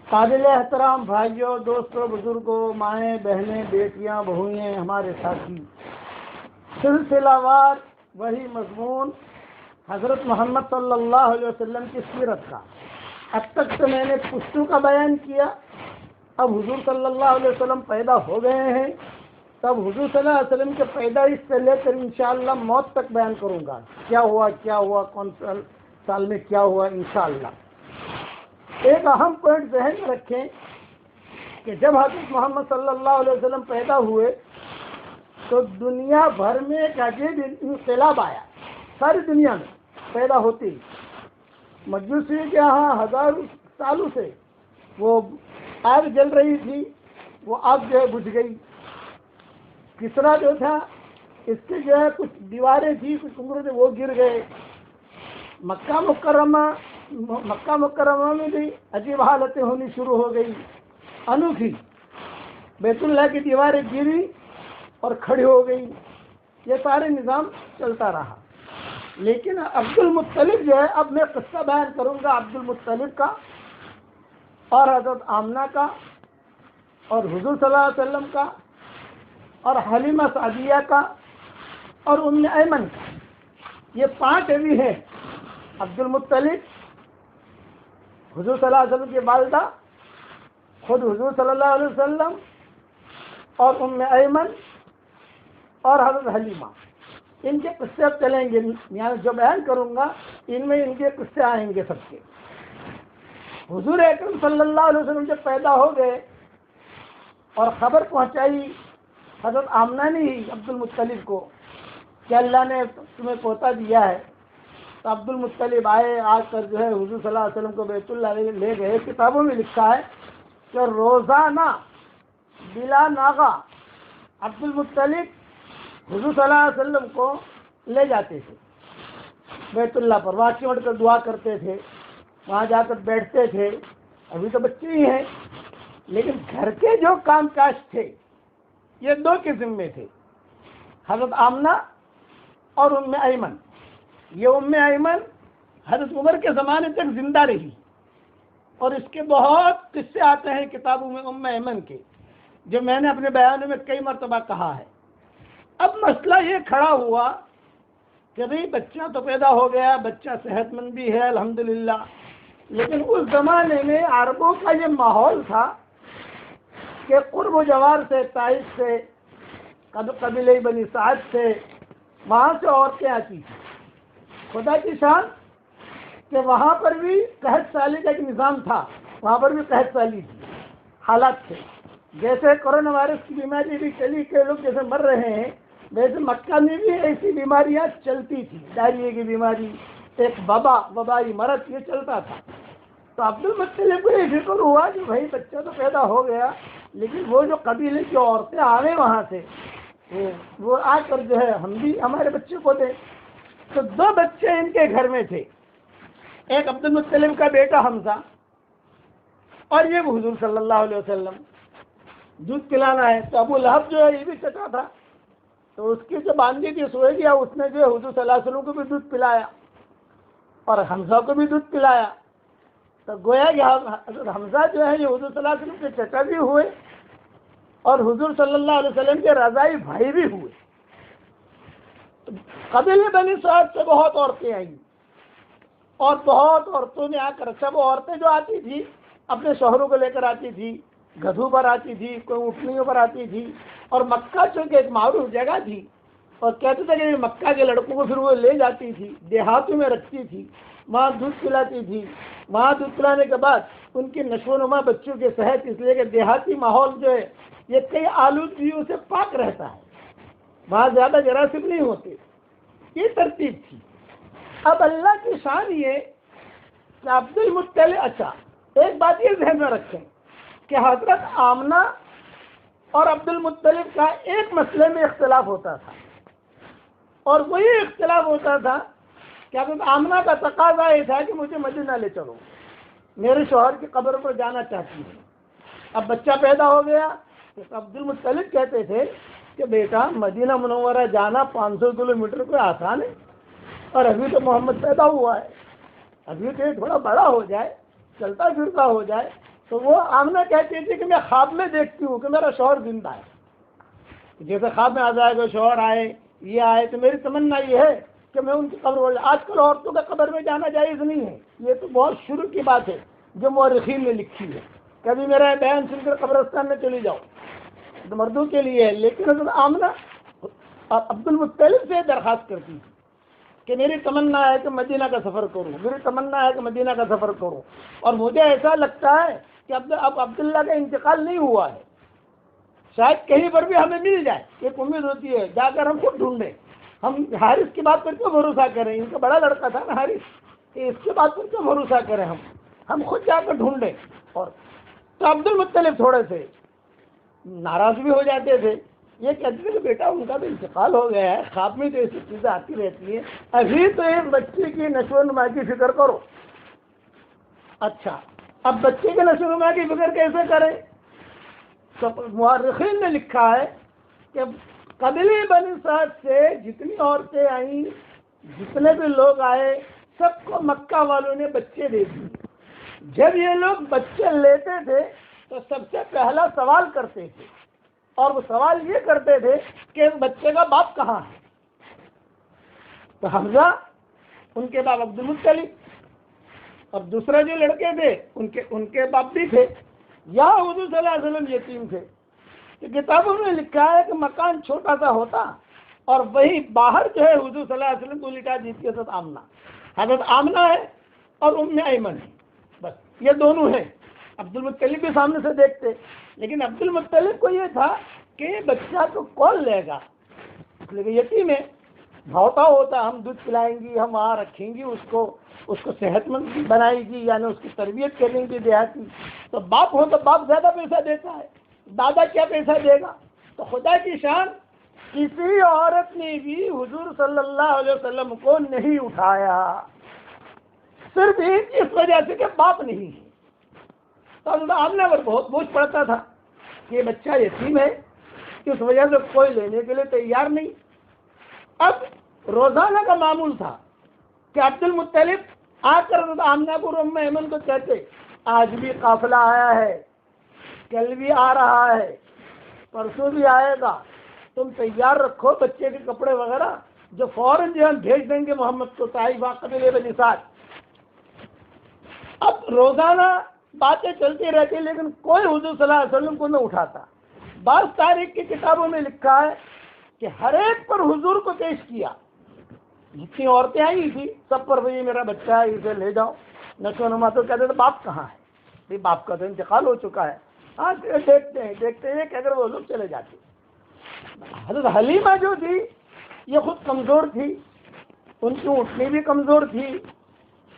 قابل احترام بھائیوں، دوستوں، بزرگوں، مائیں، بہنیں، بیٹیاں، بہوئیں، ہمارے ساتھی، سلسلہ وار وہی مضمون حضرت محمد صلی اللہ علیہ وسلم کی سیرت کا۔ اب تک تو میں نے پشتو کا بیان کیا، اب حضور صلی اللہ علیہ وسلم پیدا ہو گئے ہیں، تب حضور صلی اللہ علیہ وسلم کے پیدائش سے لے کر انشاءاللہ موت تک بیان کروں گا، کیا ہوا کون سال میں کیا ہوا انشاءاللہ۔ ایک اہم پوائنٹ ذہن میں رکھیں کہ جب حضرت محمد صلی اللہ علیہ وسلم پیدا ہوئے تو دنیا بھر میں ایک عجیب انقلاب آیا، ساری دنیا میں پیدا ہوتی ہی۔ مجوسی کے یہاں ہزاروں سالوں سے وہ آگ جل رہی تھی، وہ آگ جو ہے بجھ گئی۔ کسرا جو تھا اس کے جو ہے کچھ دیواریں تھی، کچھ عمر تھے، وہ گر گئے۔ مکہ مکرمہ میں بھی عجیب حالتیں ہونی شروع ہو گئی، انوکھی۔ بیت اللہ کی دیواریں گری اور کھڑی ہو گئی۔ یہ سارے نظام چلتا رہا، لیکن عبد المطلب جو ہے، اب میں قصہ بیان کروں گا عبد المطلب کا اور حضرت آمنہ کا اور حضور صلی اللہ علیہ وسلم کا اور حلیمہ سعدیہ کا اور ام ایمن کا۔ یہ 5 ایوی ہیں، عبد المطلب، حضور صلی اللہ علیہ وسلم کی والدہ، خود حضور صلی اللہ علیہ وسلم اور ام ایمن اور حضرت حلیمہ۔ ان کے قصے اب چلیں گے، یعنی جو بیان کروں گا ان میں ان کے قصے آئیں گے سب کے۔ حضور اکرم صلی اللہ علیہ وسلم جب پیدا ہو گئے اور خبر پہنچائی حضرت آمنہ نے ہی عبد المطلب کو کہ اللہ نے تمہیں پوتا دیا ہے، تو عبد المطلب آئے، آ کر جو ہے حضور صلی اللہ علیہ وسلم کو بیت اللہ لے گئے۔ کتابوں میں لکھا ہے کہ روزانہ بلا ناغہ عبد المطلب حضور صلی اللہ علیہ وسلم کو لے جاتے تھے بیت اللہ پر، وہاں چمٹ کر دعا کرتے تھے، وہاں جا کر بیٹھتے تھے۔ ابھی تو بچے ہی ہیں، لیکن گھر کے جو کام کاج تھے یہ 2 کے ذمے تھے، حضرت آمنہ اور ام ایمن۔ یہ ام ایمن حضرت عمر کے زمانے تک زندہ رہی اور اس کے بہت قصے آتے ہیں کتابوں میں ام ایمن کے، جو میں نے اپنے بیانوں میں کئی مرتبہ کہا ہے۔ اب مسئلہ یہ کھڑا ہوا کہ بھئی بچہ تو پیدا ہو گیا، بچہ صحت مند بھی ہے الحمدللہ، لیکن اس زمانے میں عربوں کا یہ ماحول تھا کہ قرب و جوار سے، طائف سے، قبیلہ بنی سعد سے، وہاں سے عورتیں آتی تھیں۔ خدا کی شان کہ وہاں پر بھی قحط سالی کا ایک نظام تھا، وہاں پر بھی قحط سالی تھی، حالات تھے۔ جیسے کورونا وائرس کی بیماری بھی چلی کہ لوگ جیسے مر رہے ہیں، ویسے مکہ میں بھی ایسی بیماریاں چلتی تھی، ڈائریا کی بیماری، ایک وبائی مرض یہ چلتا تھا۔ تو عبد المطلب کو یہ فکر ہوا کہ بھائی بچہ تو پیدا ہو گیا، لیکن وہ جو قبیلے کی عورتیں آویں وہاں سے، وہ آ کر جو ہے ہم بھی ہمارے بچے کو دیں۔ تو 2 بچے ان کے گھر میں تھے، ایک عبد المطلب کا بیٹا حمزہ اور یہ حضور صلی اللہ علیہ وسلم۔ دودھ پلانا ہے تو ابو لہب جو ہے یہ بھی چٹا تھا، تو اس کی جو باندھی تھی سوئے گیا، اس نے جو ہے حضور صلی اللہ علیہ وسلم کو بھی دودھ پلایا اور حمزہ کو بھی دودھ پلایا۔ تو گویا کہ حضرت حمزہ جو ہے یہ حضور صلی اللہ علیہ وسلم کے چچا بھی ہوئے اور حضور صلی اللہ علیہ وسلم کے رضائی بھائی بھی ہوئے۔ قبیلے بنی سعد سے بہت عورتیں آئیں اور بہت عورتوں نے آ کر، سب عورتیں جو آتی تھی اپنے شوہروں کو لے کر آتی تھی، گدھوں پر آتی تھی، کوئی اونٹنیوں پر آتی تھی، اور مکہ چونکہ ایک معروف جگہ تھی اور کہتے تھے کہ مکہ کے لڑکوں کو پھر وہ لے جاتی تھی، دیہاتوں میں رکھتی تھی، وہاں دودھ پلاتی تھی۔ وہاں دودھ پلانے کے بعد ان کی نشو و نما بچوں کے صحت، اس لیے کہ دیہاتی ماحول جو ہے یہ کئی آلودگیوں سے پاک رہتا ہے، وہاں زیادہ جراثیم نہیں ہوتے، یہ ترتیب تھی۔ اب اللہ کی شان یہ کہ عبد المطلب، اچھا ایک بات یہ ذہن میں رکھیں کہ حضرت آمنہ اور عبد المطلب کا ایک مسئلے میں اختلاف ہوتا تھا، اور وہی اختلاف ہوتا تھا کہ حضرت آمنہ کا تقاضا یہ تھا کہ مجھے مدینہ لے چلو، میرے شوہر کی قبر پر جانا چاہتی ہوں۔ اب بچہ پیدا ہو گیا تو عبد المطلب کہتے تھے کہ بیٹا مدینہ منورہ جانا 500 کلومیٹر کوئی آسان ہے، اور ابھی تو محمد پیدا ہوا ہے، ابھی تو یہ تھوڑا بڑا ہو جائے، چلتا پھرتا ہو جائے، تو وہ آمنہ کہتی تھی کہ میں خواب میں دیکھتی ہوں کہ میرا شوہر زندہ ہے، جیسے خواب میں آ جائے گا شوہر آئے یہ آئے، تو میری تمنا یہ ہے کہ میں ان کی قبر ہو جائے۔ آج کل عورتوں کا قبر میں جانا جائز نہیں ہے، یہ تو بہت شروع کی بات ہے جو مورخین نے لکھی ہے، کبھی میرا بیان سن کر قبرستان میں چلی جاؤ، تو مردوں کے لیے ہے۔ لیکن حضرت آمنہ عبد المطلب سے درخواست کرتی تھی کہ میری تمنا ہے کہ مدینہ کا سفر کروں، میری تمنا ہے کہ مدینہ کا سفر کروں، اور مجھے ایسا لگتا ہے کہ اب عبداللہ کا انتقال نہیں ہوا ہے، شاید کہیں پر بھی ہمیں مل جائے، ایک امید ہوتی ہے، جا کر ہم خود ڈھونڈیں۔ ہم حارث کی بات پر کیوں بھروسہ کریں، ان کا بڑا لڑکا تھا نا حارث، کہ اس کی بات پر کیوں بھروسہ کریں، ہم خود جا کر ڈھونڈیں۔ اور تو عبد المطلب تھوڑے سے ناراض بھی ہو جاتے تھے، یہ کہتے تھے کہ بیٹا ان کا بھی انتقال ہو گیا ہے، خواب میں تو ایسی چیزیں آتی رہتی ہیں، ابھی تو ایک بچے کی نشو و نما کی فکر کرو۔ اچھا، اب بچے کے نشو و نما کی فکر کیسے کریں؟ تو مورخین نے لکھا ہے کہ قبیلے بنی سعد سے جتنی عورتیں آئیں، جتنے بھی لوگ آئے، سب کو مکہ والوں نے بچے دے دیے۔ جب یہ لوگ بچے لیتے تھے تو سب سے پہلا سوال کرتے تھے، اور وہ سوال یہ کرتے تھے کہ اس بچے کا باپ کہاں ہے؟ تو حمزہ ان کے باپ عبد المطلب، اور دوسرے جو لڑکے تھے ان کے باپ بھی تھے، یا حضور صلی اللہ علیہ وسلم یتیم تھے۔ کہ کتابوں میں لکھا ہے کہ مکان چھوٹا سا ہوتا، اور وہی باہر جو ہے حضور صلی اللہ علیہ وسلم کو لٹا دیتی حضرت آمنہ ہے اور ام ایمن ہے، بس یہ دونوں ہیں۔ عبد المطلب بھی سامنے سے دیکھتے، لیکن عبد المطلب کو یہ تھا کہ یہ بچہ تو کون لے گا، لیکن یتیم ہے، بھوتا ہوتا، ہم دودھ پلائیں گی، ہم وہاں رکھیں گی اس کو صحت مند بنائے گی، یعنی اس کی تربیت کریں گی دیہاتی، تو باپ ہو تو باپ زیادہ پیسہ دیتا ہے، دادا کیا پیسہ دے گا؟ تو خدا کی شان، کسی عورت نے بھی حضور صلی اللہ علیہ وسلم کو نہیں اٹھایا، صرف اس وجہ سے کہ باپ نہیں ہے۔ تو حضرت آمنہ پر بہت بوجھ پڑتا تھا کہ یہ بچہ یتیم ہے، اس وجہ سے کوئی لینے کے لیے تیار نہیں۔ اب روزانہ کا معمول تھا کہ عبد المطلب آ کر حضرت آمنہ کو ام ایمن کو کہتے، آج بھی قافلہ آیا ہے، کل بھی آ رہا ہے، پرسوں بھی آئے گا، تم تیار رکھو بچے کے کپڑے وغیرہ، جو فوراً جو ہم بھیج دیں گے محمد کو طائفہ قبیلے بنی سعد۔ اب روزانہ باتیں چلتی رہتی، لیکن کوئی حضور صلی اللہ علیہ وسلم کو نہ اٹھاتا۔ بعض تاریخ کی کتابوں میں لکھا ہے کہ ہر ایک پر حضور کو پیش کیا، جتنی عورتیں آئی تھی سب پر بھائی میرا بچہ ہے، اسے لے جاؤ، نشو و نما۔ تو کہتے تھے باپ کہاں ہے؟ بھائی باپ کا تو انتقال ہو چکا ہے۔ ہاں دیکھتے ہیں کہ اگر وہ لوگ چلے جاتے۔ حضرت حلیمہ جو تھی یہ خود کمزور تھی، ان کی اٹھنی بھی کمزور تھی،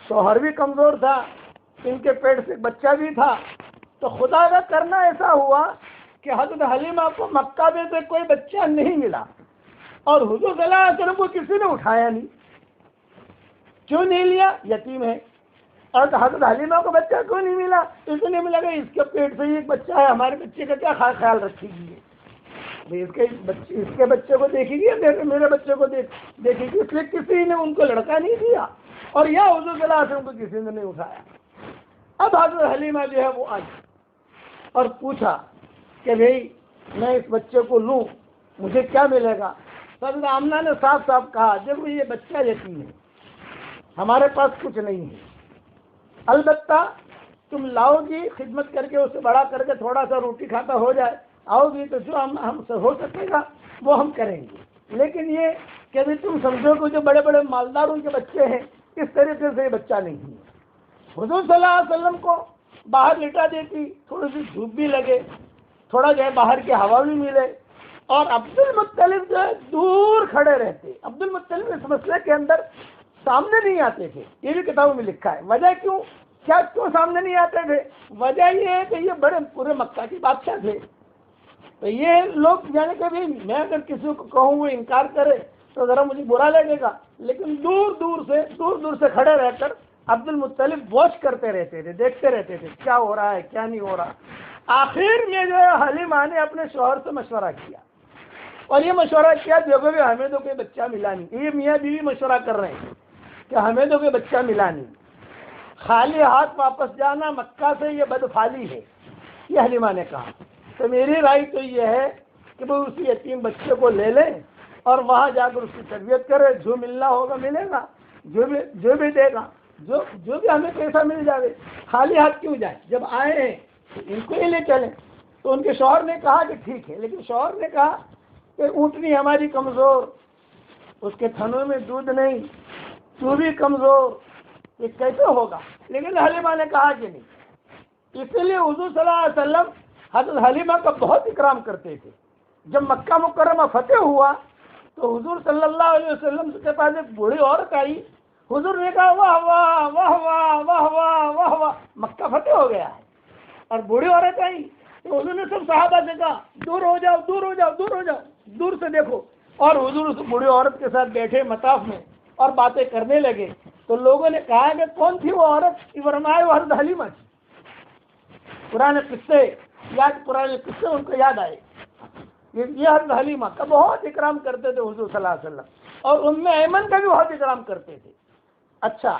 شوہر بھی کمزور تھا، ان کے پیٹ سے بچہ بھی تھا۔ تو خدا کا کرنا ایسا ہوا کہ حضرت حلیمہ کو مکہ میں سے کوئی بچہ نہیں ملا، اور حضور صلی اللہ علیہ وسلم کو کسی نے اٹھایا نہیں۔ کیوں نہیں لیا؟ یتیم ہے۔ اور حضرت حلیمہ کو بچہ کیوں نہیں ملا؟ اس لیے ملا کہ اس کے پیٹ سے ایک بچہ ہے، ہمارے بچے کا کیا خیال رکھے گی؟ اس کے بچے کو دیکھے گی، میرے بچے کو دیکھے گی، اس لیے کسی نے ان کو لڑکا نہیں دیا، اور یا حضور صلی اللہ علیہ وسلم کو کسی نے نہیں اٹھایا۔ اب حضرت حلیمہ جو ہے وہ آئی اور پوچھا کہ بھائی میں اس بچے کو لوں، مجھے کیا ملے گا؟ حضرت آمنہ نے صاف صاف کہا، دیکھو یہ بچہ یتیم ہے، ہمارے پاس کچھ نہیں ہے، البتہ تم لاؤ گی خدمت کر کے، اسے بڑا کر کے تھوڑا سا روٹی کھاتا ہو جائے، آؤ گی تو جو ہم سے ہو سکے گا وہ ہم کریں گے، لیکن یہ کہ بھی تم سمجھو کہ جو بڑے بڑے مالداروں کے بچے ہیں اس طریقے سے یہ بچہ نہیں ہے۔ حضور صلی اللہ علیہ وسلم کو باہر لٹا دیتی، تھوڑی سی دھوپ بھی لگے، تھوڑا جو ہے باہر کی ہوا بھی ملے، اور عبد المطلب جو ہے دور کھڑے رہتے۔ عبد المطلب اس مسئلے کے اندر سامنے نہیں آتے تھے، یہ بھی کتابوں میں لکھا ہے۔ وجہ کیوں سامنے نہیں آتے تھے؟ وجہ یہ ہے کہ یہ بڑے پورے مکہ کے بادشاہ تھے، تو یہ لوگ یعنی کہ میں اگر کسی کو کہوں وہ انکار کرے تو ذرا مجھے برا لگے گا، لیکن دور دور سے کھڑے رہ کر عبد المطلب واچ کرتے رہتے تھے، دیکھتے رہتے تھے کیا ہو رہا ہے کیا نہیں ہو رہا۔ آخر میں جو ہے حلیمہ نے اپنے شوہر سے مشورہ کیا، اور یہ مشورہ کیا دیکھو کہ ہمیں تو کوئی بچہ ملا نہیں، یہ میاں بیوی مشورہ کر رہے ہیں کہ ہمیں تو کوئی بچہ ملا نہیں۔ خالی ہاتھ واپس جانا مکہ سے یہ بدفعلی ہے، یہ حلیمہ نے کہا۔ تو میری رائے تو یہ ہے کہ وہ اسی یتیم بچے کو لے لیں اور وہاں جا کر اس کی تربیت کرے، جو ملنا ہوگا ملے گا، جو بھی دے گا، جو بھی ہمیں پیسہ مل جائے، خالی ہاتھ کیوں جائے؟ جب آئے ہیں تو ان کو ہی لے چلیں۔ تو ان کے شوہر نے کہا کہ ٹھیک ہے، لیکن شوہر نے کہا کہ اونٹنی ہماری کمزور، اس کے تھنوں میں دودھ نہیں، تو بھی کمزور، یہ کیسے ہوگا؟ لیکن حلیمہ نے کہا کہ نہیں۔ اسی لیے حضور صلی اللہ علیہ وسلم حضرت حلیمہ کا بہت اکرام کرتے تھے۔ جب مکہ مکرمہ فتح ہوا تو حضور صلی اللہ علیہ وسلم کے پاس ایک بوڑھی عورت آئی، حضور نے کہا واہ واہ واہ واہ واہ واہ واہ واہ، مکہ فتح ہو گیا ہے۔ اور بوڑھی عورت آئی تو حضور نے سب صحابہ سے کہا دور ہو جاؤ، دور ہو جاؤ، دور ہو جاؤ، دور سے دیکھو۔ اور حضور اس بوڑھی عورت کے ساتھ بیٹھے مطاف میں اور باتیں کرنے لگے۔ تو لوگوں نے کہا کہ کون تھی وہ عورت؟ فرمایا وہ حضرت حلیمہ تھی۔ پرانے قصے ان کو یاد آئے۔ یہ حضرت حلیمہ کا بہت اکرام کرتے تھے حضور صلی اللہ علیہ وسلم، اور ام ایمن کا بھی بہت اکرام کرتے تھے۔ اچھا،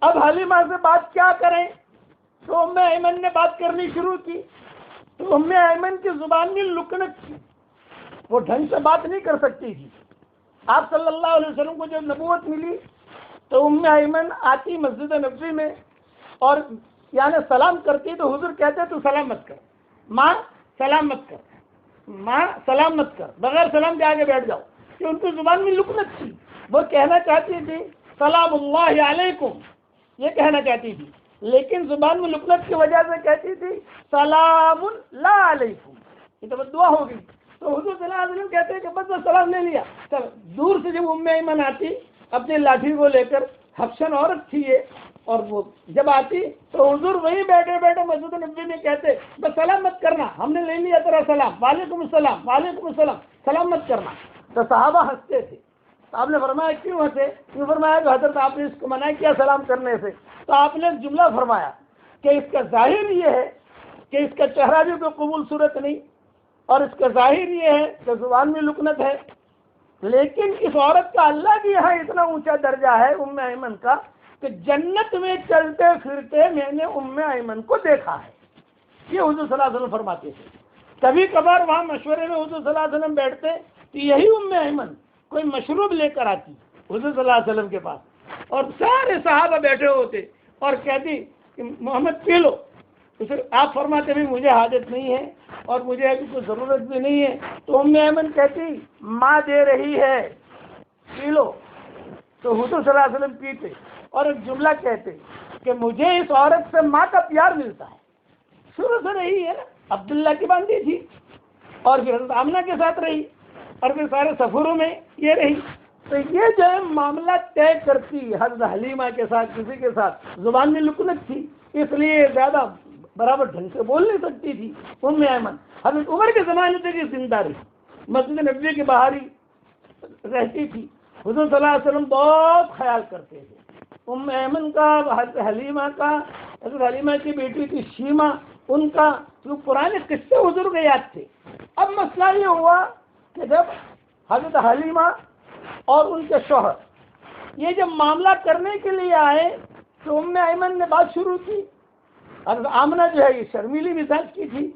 اب حلیمہ سے بات کیا کریں؟ تو ام ایمن نے بات کرنی شروع کی۔ تو ام ایمن کی زبان میں لکنت تھی، وہ ڈھنگ سے بات نہیں کر سکتی تھی۔ آپ صلی اللہ علیہ وسلم کو جب نبوت ملی تو ام ایمن آتی مسجد نبوی میں اور یعنی سلام کرتی تو حضور کہتے تو سلام مت کر، ماں سلام مت کر، ماں سلام مت کر، بغیر سلام کے آگے بیٹھ جاؤ، کہ ان کی زبان میں لکنت تھی۔ وہ کہنا چاہتی تھی سلام اللہ علیکم، یہ کہنا چاہتی تھی، لیکن زبان میں لکنت کی وجہ سے کہتی تھی سلام لا علیکم، یہ تو بد دعا ہوگی۔ تو حضور صلی اللہ علیہ وسلم کہتے ہیں کہ بس سلام لے لیا۔ دور سے جب ام ایمن آتی اپنی لاٹھی کو لے کر، حبشن عورت تھی یہ، اور وہ جب آتی تو حضور وہیں بیٹھے بیٹھے مسجد نبوی میں کہتے بس سلام مت کرنا، ہم نے لے لیا تیرا سلام، وعلیکم السلام، وعلیکم السلام، سلام مت کرنا۔ تو صحابہ ہنستے تھے۔ تو آپ نے فرمایا کیوں ہنسے؟ کیوں فرمایا کہ حضرت آپ نے اس کو منع کیا سلام کرنے سے۔ تو آپ نے ایک جملہ فرمایا کہ اس کا ظاہر یہ ہے کہ اس کا چہرہ بھی کوئی قبول صورت نہیں، اور اس کا ظاہر یہ ہے کہ زبان میں لکنت ہے، لیکن اس عورت کا اللہ کے یہاں اتنا اونچا درجہ ہے ام ایمن کا کہ جنت میں چلتے پھرتے میں نے ام ایمن کو دیکھا ہے۔ یہ حضور صلی اللہ علیہ وسلم فرماتے تھے۔ کبھی کبھار وہاں مشورے میں حضور صلی اللہ علیہ وسلم بیٹھتے تو یہی ام ایمن کوئی مشروب لے کر آتی حضور صلی اللہ علیہ وسلم کے پاس، اور سارے صحابہ بیٹھے ہوتے اور کہتی کہ محمد پی لو۔ اسے آپ فرماتے بھی مجھے حاجت نہیں ہے اور مجھے ابھی کوئی ضرورت بھی نہیں ہے۔ تو ام ایمن کہتی ماں دے رہی ہے، پی لو۔ تو حضور صلی اللہ علیہ وسلم پیتے اور ایک جملہ کہتے کہ مجھے اس عورت سے ماں کا پیار ملتا ہے۔ شروع سے رہی ہے نا، عبداللہ کی باندھی تھی اور پھر حضرت آمنہ کے ساتھ رہی اور پھر سارے سفروں میں یہ رہی۔ تو یہ جو ہے معاملہ طے کرتی حضرت حلیمہ کے ساتھ کسی کے ساتھ، زبان میں لکنت تھی، اس لیے زیادہ برابر ڈھنگ سے بول نہیں سکتی تھی ام ایمن۔ حضرت عمر کے زمانے سے کی زندہ رہی، مسجد نبوی کے باہر ہی رہتی تھی۔ حضور صلی اللہ علیہ وسلم بہت خیال کرتے تھے ام ایمن کا، حضرت حلیمہ کا، حضرت حلیمہ کی بیٹی تھی شیمہ، ان کا جو پرانے قصے حضور کے یاد تھے۔ اب مسئلہ یہ ہوا کہ جب حضرت حلیمہ اور ان کے شوہر یہ جب معاملہ کرنے کے لیے آئے تو ام ایمن نے بات شروع کی۔ حضرت آمنہ جو ہے یہ شرمیلی مزاج کی تھی،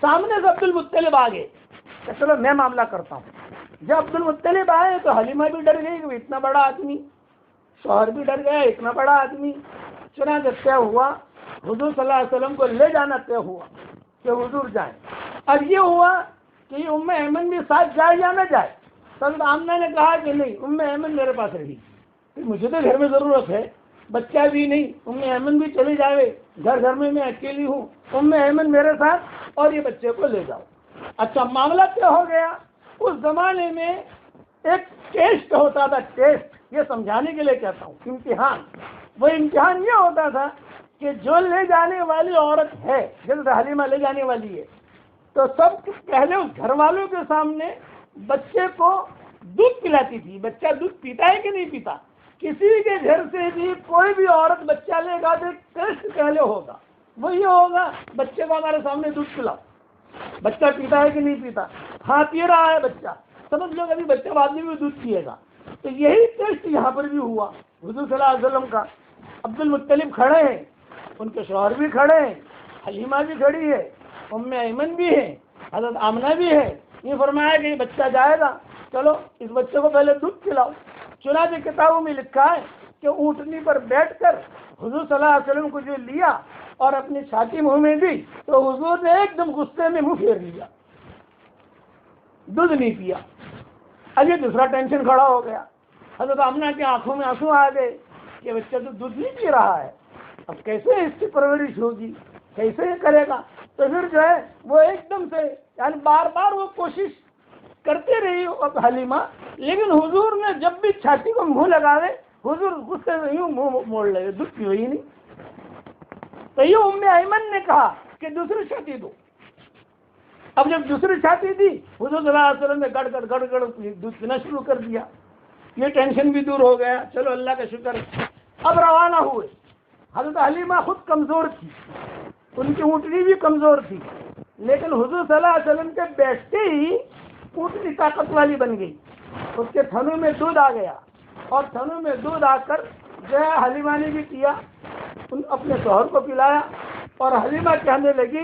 سامنے سے عبد المطلب آ گئے کہ چلو میں معاملہ کرتا ہوں۔ جب عبد المطلب آئے تو حلیمہ بھی ڈر گئی کہ اتنا بڑا آدمی، شوہر بھی ڈر گیا اتنا بڑا آدمی۔ چنانچہ طے ہوا، حضور صلی اللہ علیہ وسلم کو لے جانا طے ہوا کہ حضور جائیں۔ اب یہ ہوا کہ یہ ام ایمن بھی ساتھ جائے یا نہ جائے۔ حضرت آمنہ نے کہا کہ نہیں، ام ایمن میرے پاس رہی، مجھے تو گھر میں ضرورت ہے، بچہ بھی نہیں، ام ایمن بھی چلی جائے، گھر میں میں اکیلی ہوں، ام ایمن میرے ساتھ اور یہ بچے کو لے جاؤ۔ اچھا، معاملہ کیا ہو گیا؟ اس زمانے میں ایک ٹیسٹ ہوتا تھا، ٹیسٹ، یہ سمجھانے کے لیے کہتا ہوں، امتحان۔ وہ امتحان یہ ہوتا تھا کہ جو لے جانے والی عورت ہے، جیسے حلیمہ لے جانے والی ہے، تو سب پہلے اس گھر والوں کے سامنے بچے کو دودھ پلاتی تھی۔ بچہ دودھ پیتا ہے کہ نہیں پیتا؟ کسی کے گھر سے بھی کوئی بھی عورت بچہ لے گا تو ٹیسٹ پہلے ہوگا، وہ یہ ہوگا بچے کو ہمارے سامنے دودھ پلاؤ، بچہ پیتا ہے کہ نہیں پیتا؟ ہاں پی رہا ہے بچہ، سمجھ لو ابھی بچہ بعد میں بھی دودھ پیے گا۔ تو یہی ٹیسٹ یہاں پر بھی ہوا حضور صلی اللہ علیہ وسلم کا عبد المطلب کھڑے ہیں، ان کے شوہر بھی کھڑے ہیں، حلیمہ بھی کھڑی ہے، ام ایمن بھی ہے، حضرت آمنہ بھی ہے. یہ فرمایا کہ یہ بچہ جائے گا، چلو اس بچے کو پہلے دودھ پلاؤ. چنانچہ کتابوں میں لکھا ہے کہ اونٹنی پر بیٹھ کر حضور صلی اللہ علیہ وسلم کو جو لیا اور اپنی چھاتی منہ میں دی تو حضور نے ایک دم غصے میں منہ پھیر لیا، دودھ نہیں پیا. اب یہ دوسرا ٹینشن کھڑا ہو گیا. حضرت آمنہ کی آنکھوں میں آنسو آ گئے کہ بچہ تو دودھ نہیں پی رہا ہے، اب کیسے اس کی پرورش ہوگی، کیسے یہ کرے گا. تو پھر جو ہے وہ ایک دم سے یعنی بار بار وہ کوشش کرتے رہی حلیمہ، لیکن حضور نے جب بھی چھاتی کو منہ لگاوے حضور غصے میں یوں منہ موڑ لگے، دودھ پی ہی نہیں. تو یہ ام ایمن نے کہا کہ دوسری چھاتی دو. اب جب دوسری چھاتی دی حضور صلی اللہ علیہ وسلم نے گڑ گڑ گڑ گڑ دودھ پینا شروع کر دیا. یہ ٹینشن بھی دور ہو گیا. چلو اللہ کا شکر. اب روانہ ہوئے. حضرت حلیمہ خود کمزور تھی، ان کی اونٹنی بھی کمزور تھی، لیکن حضور صلی اللہ علیہ وسلم کے بیٹھتے ہی اونٹنی طاقت والی بن گئی. اس کے تھنوں میں دودھ آ گیا اور تھنوں میں دودھ آ کر جو ہے حلیمہ نے بھی پیا، اپنے شوہر کو پلایا. اور حلیمہ کہنے لگی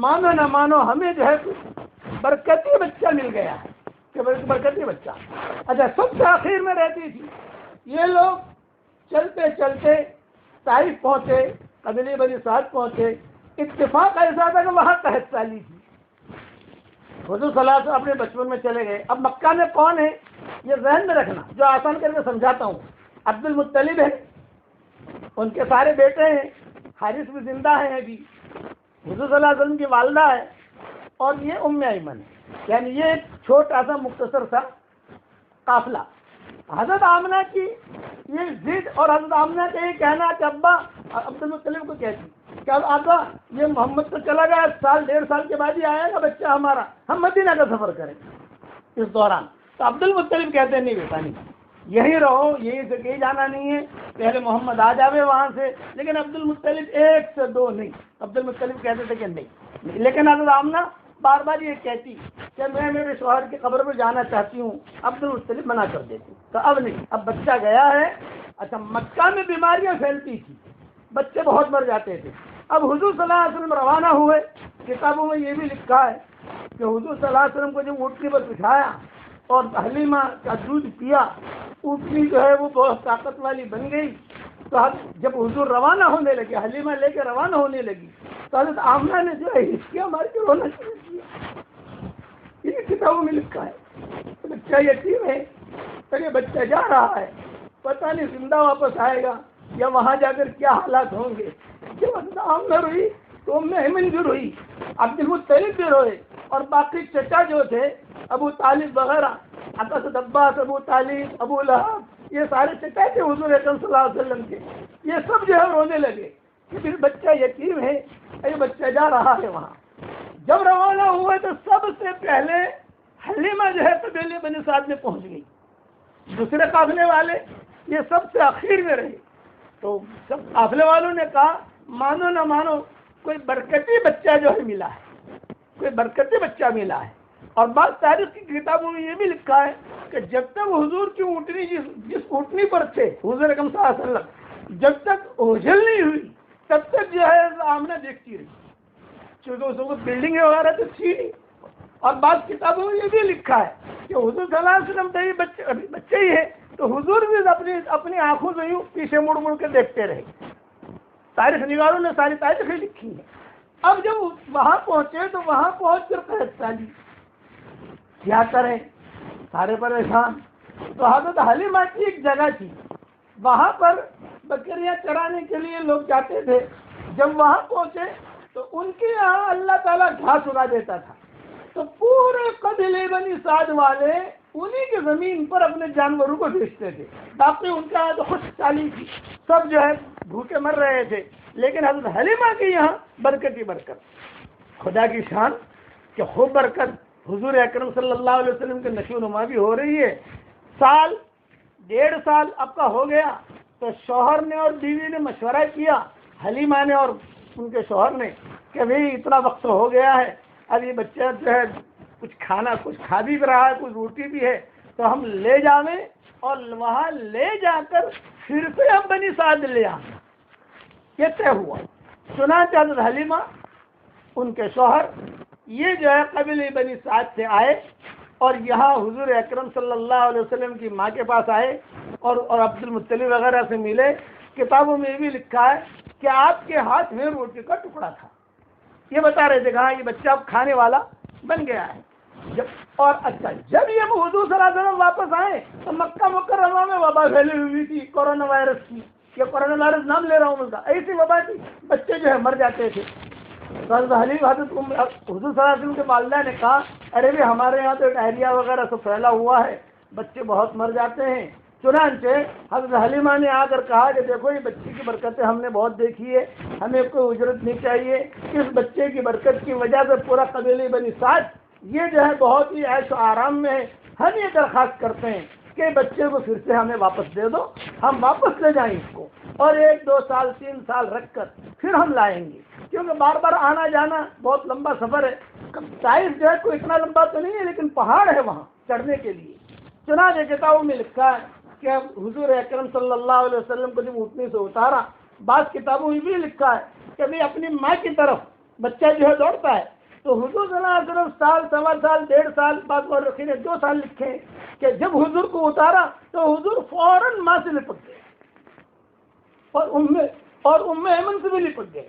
مانو نہ مانو ہمیں جو ہے برکتی بچہ مل گیا ہے، کہ برکتی بچہ. اچھا سب سے آخر میں رہتی تھی. یہ لوگ چلتے چلتے طائف پہنچے، قبیلے بنی سعد پہنچے. اتفاق ایسا تھا کہ وہاں قحط سالی تھی. حضور صلی اللہ علیہ وسلم اپنے بچپن میں چلے گئے. اب مکہ میں کون ہے یہ ذہن میں رکھنا، جو آسان کر کے سمجھاتا ہوں. عبد المطلب ہے، ان کے سارے بیٹے ہیں، حارث بھی زندہ ہیں ابھی، حضور صلی اللہ علیہ وسلم کی والدہ ہے، اور یہ ام ایمن ہے. یعنی یہ ایک چھوٹا سا مختصر سا قافلہ. حضرت آمنہ کی یہ ضد اور حضرت آمنہ کا یہ کہنا کہ ابا عبد المطلب کو کہتی کہ اب آقا یہ محمد تو چلا گیا، سال 1.5 سال کے بعد ہی آئے گا بچہ ہمارا، ہم مدینہ کا سفر کریں اس دوران. تو عبد المطلب کہتے ہیں نہیں بیٹا نہیں، یہی رہو، یہی سے کہیں جانا نہیں ہے، پہلے محمد آ جاوے وہاں سے. لیکن عبد المطلب 1 سے 2 نہیں، عبد المطلب کہتے تھے کہ نہیں. لیکن حضرت آمنہ بار بار یہ کہتی کہ میں میرے شوہر کی قبر پر جانا چاہتی ہوں. عبد المطلب منع کر دیتی. تو اب نہیں، اب بچہ گیا ہے. اچھا مکہ میں بیماریاں پھیلتی تھی، بچے بہت مر جاتے تھے. اب حضور صلی اللہ علیہ وسلم روانہ ہوئے. کتابوں میں یہ بھی لکھا ہے کہ حضور صلی اللہ علیہ وسلم کو جب اونٹنی پر بٹھایا اور حلیمہ کا دودھ پیا، اونٹنی جو ہے وہ بہت طاقت والی بن گئی. تو جب حضور روانہ ہونے لگے، حلیمہ لے کے روانہ ہونے لگی، تو حضرت آمنہ نے جو ہے ہچکیاں مار کے رونا شروع کیا. یہ کتابوں میں لکھا ہے. بچہ یتیم ہے، تو یہ بچہ جا رہا ہے، پتہ نہیں زندہ واپس آئے گا یا وہاں جا کر کیا حالات ہوں گے. جب حضرت آمنہ روئی تو ام ایمن بھی روئی، عبد المطلب بھی روئے، اور باقی چچا جو تھے ابو طالب وغیرہ، اسد عباس، ابو طالب، ابو لہب، یہ سارے چچا تھے حضور اکرم صلی اللہ علیہ وسلم کے. یہ سب جو ہے رونے لگے کہ پھر بچہ یتیم ہے، یہ بچہ جا رہا ہے وہاں. جب روانہ ہوئے تو سب سے پہلے حلیمہ جو ہے قبیلے بنی سعد میں پہنچ گئی. دوسرے قافلے والے یہ سب سے آخر میں رہے. تو سب قافلے والوں نے کہا مانو نہ مانو کوئی برکتی بچہ جو ہے ملا ہے، کوئی برکتی بچہ ملا ہے. اور بعض تاریخ کی کتابوں میں یہ بھی لکھا ہے کہ جب تک حضور کی اونٹنی جس اونٹنی پر تھے حضور اکرم صلی اللہ علیہ وسلم، جب تک اوجھل نہیں ہوئی تب تک جو ہے آمنہ دیکھتی رہی، چونکہ اس کو بلڈنگ وغیرہ تو تھی نہیں. اور بعض کتابوں میں یہ بھی لکھا ہے کہ حضور صلی اللہ علیہ وسلم تو یہ بچے ہی ہے، تو حضور بھی اپنی آنکھوں سے یوں پیچھے مڑ مڑ کے دیکھتے رہے. تاریخ نگاروں نے ساری تاریخیں لکھی ہیں. اب جب وہاں پہنچے تو وہاں پہنچ کر قحط سالی، کیا کریں، سارے پریشان. تو حضرت حلیمہ کی ایک جگہ تھی، وہاں پر بکریاں چرانے کے لیے لوگ جاتے تھے. جب وہاں پہنچے تو ان کے یہاں اللہ تعالیٰ گھاس اگا دیتا تھا. تو پورے قبیلے بنی سعد والے انہی کی زمین پر اپنے جانوروں کو بیچتے تھے. باقی ان کا تو خشک سالی تھی، سب جو ہے بھوکے مر رہے تھے. لیکن حضرت حلیمہ کے یہاں برکت ہی برکت. خدا کی شان کہ خوب برکت. حضور اکرم صلی اللہ علیہ وسلم کے نشو و نما بھی ہو رہی ہے. 1.5 سال اب کا ہو گیا تو شوہر نے اور بیوی نے مشورہ کیا، حلیمہ نے اور ان کے شوہر نے، کہ بھئی اتنا وقت ہو گیا ہے، اب یہ بچہ جو ہے کچھ کھا بھی رہا ہے، کچھ روٹی بھی ہے، تو ہم لے جاویں اور وہاں لے جا کر پھر سے ہم بنی سعد لے آئیں. یہ طے ہوا۔ چنانچہ حضرت حلیمہ ان کے شوہر یہ جو ہے قبیلہ بنی سعد سے آئے اور یہاں حضور اکرم صلی اللہ علیہ وسلم کی ماں کے پاس آئے اور عبد المطلب وغیرہ سے ملے۔ کتابوں میں یہ بھی لکھا ہے کہ آپ کے ہاتھ میں روٹی کا ٹکڑا تھا، یہ بتا رہے تھے کہ ہاں یہ بچہ اب کھانے والا بن گیا ہے۔ اور اچھا جب یہ حضور صلی اللہ علیہ وسلم واپس آئے تو مکہ مکرمہ میں وبا پھیلی ہوئی تھی کورونا وائرس کی، یہ کورونا وائرس نام لے رہا ہوں ان کا، ایسی وبا تھی، بچے جو ہے مر جاتے تھے۔ حضرت حضور صلی اللہ علیہ وسلم کے والدہ نے کہا ارے بھی ہمارے یہاں تو ڈائریا وغیرہ سب پھیلا ہوا ہے، بچے بہت مر جاتے ہیں۔ چنانچہ حضرت حلیمہ نے آ کر کہا کہ دیکھو یہ بچے کی برکتیں ہم نے بہت دیکھی ہے، ہمیں کوئی اجرت نہیں چاہیے، اس بچے کی برکت کی وجہ سے پورا قبیلہ بنی سعد یہ جو ہے بہت ہی عیش و آرام میں ہے، ہم یہ درخواست کرتے ہیں کہ بچے کو پھر سے ہمیں واپس دے دو، ہم واپس لے جائیں اس کو اور 1 2 سال 3 سال رکھ کر پھر ہم لائیں گے، کیونکہ بار بار آنا جانا بہت لمبا سفر ہے۔ طائف جو ہے کوئی اتنا لمبا تو نہیں ہے لیکن پہاڑ ہے وہاں چڑھنے کے لیے۔ چنانچہ کتابوں میں لکھا ہے کہ حضور اکرم صلی اللہ علیہ وسلم کو جب اونٹنی سے اتارا، بعض کتابوں میں بھی لکھا ہے کہ بھائی اپنی ماں کی طرف بچہ جو ہے دوڑتا ہے، تو حضور صلی اللہ علیہ وسلم سال 1.25 سال 1.5 سال بعد مورخین نے 2 سال لکھے ہیں کہ جب حضور کو اتارا تو حضور فوراً ماں سے لپٹ گئے اور ام ایمن سے بھی لپٹ گئے،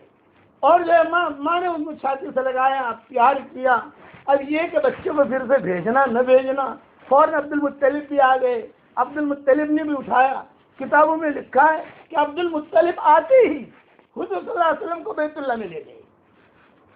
اور جو ہے ماں نے ان کو چھاتی سے لگایا، پیار کیا۔ اب یہ کہ بچے کو پھر سے بھیجنا نہ بھیجنا، فوراً عبد المطلب بھی آ گئے، عبد المطلب نے بھی اٹھایا۔ کتابوں میں لکھا ہے کہ عبد المطلب آتے ہی حضور صلی اللہ علیہ وسلم کو بیت اللہ میں لے گئے،